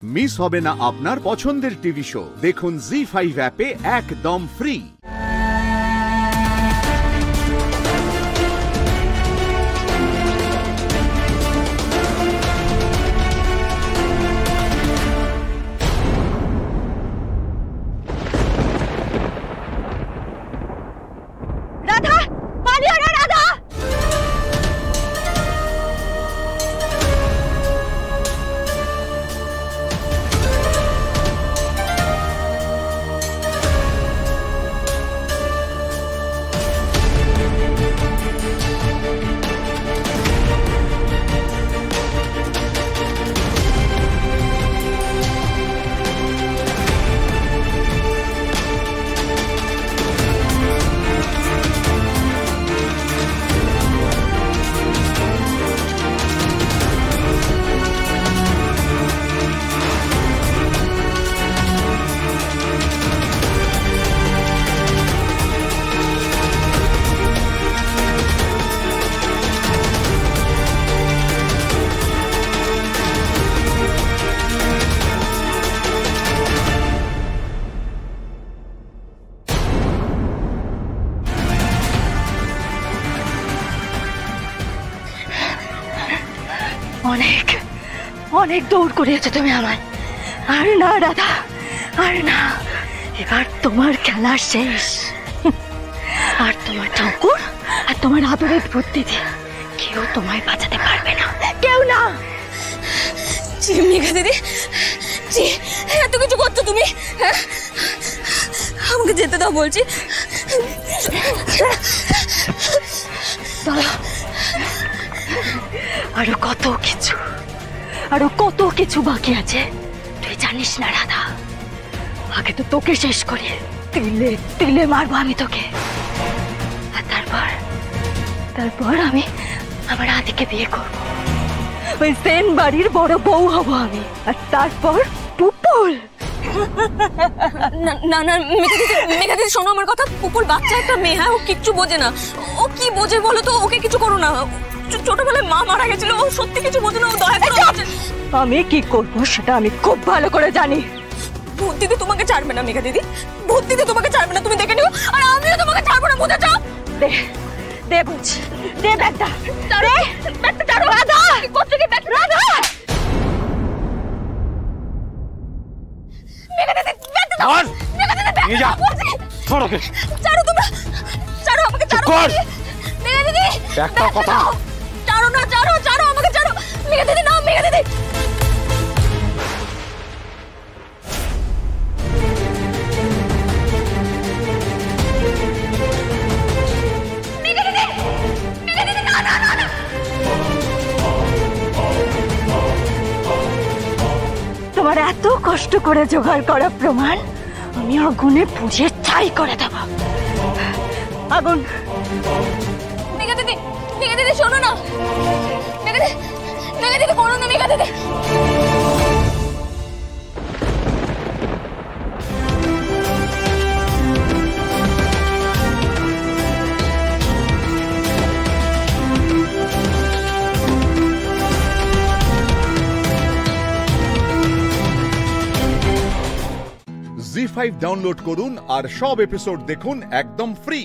Miss হবে না আপনার পছন্দের টিভি শো। দেখুন জি5 অ্যাপে একদম ফ্রি। রাধা, পালিও না রাধা। অনেক অনেক দৌড় করিয়েছো তুমি আমায়। আর না রাধা, আর না, এবার তোমার খেলা শেষ। আর তোমার ঠাকুর আর তোমার আদরের বুদ্ধি দিয়ে কেউ তোমায় বাঁচাতে পারবে না, কেউ না। মেঘা দিদি, এত কিছু করছো তুমি? আমাকে যেতে দাও বলছি। আরো কত কিছু বাকি আছে তুই জানিস না রাধা। আগে তো তোকে শেষ করে তিলে তিলে মারবো আমি তোকে। আর তারপর আমি আমার আদিকে বিয়ে করবো, ওই সেন বাড়ির বড় বউ হব আমি। আর তারপর পুপুল। না না মেঘা দিদি শোনো আমার কথা। পুপুল বাচ্চা একটা মেয়ে, ও কিচ্ছু বোঝে না। ও কি বোঝে বলো তো? ওকে কিছু করো না। ছোটবেলায় মা মারা গেছিল, ও সত্যি কিছু বোঝে না। ও দয়া করে। আমি কি করবো সেটা আমি খুব ভালো করে জানি। ভূত দিদি তোমাকে ছাড়বে না মেঘা দিদি, ভূত দিদি তোমাকে ছাড়বে না, তুমি দেখে নিও। আর আমিও তোমাকে ছাড়বো না, বুঝেছো? দে বলছি, দে ব্যাগটা, ব্যাগটা ছাড়ো। রাধা করছো কি? ব্যাগ রাধা, মেঘা দিদি ব্যাগটা দাও। মেঘা দিদি ব্যাগটা বলছি ছাড়ো। ছাড়ো তোমরা, ছাড়ো আমাকে, ছাড়ো মেঘা দিদি। ব্যাগটা কথা ছাড়ো না, ছাড়ো আমাকে, ছাড়ো মেঘা দিদি। না মেঘা দিদি, তোমার এত কষ্ট করে জোগাড় করা প্রমাণ আমি আগুনে পুড়িয়ে ছাই করে দেব। আগুন। মেঘা দিদি শোনো না। মেঘা দিদি করো না। মেঘা দিদি জি5 ডাউনলোড করুন আর সব এপিসোড দেখুন একদম ফ্রি।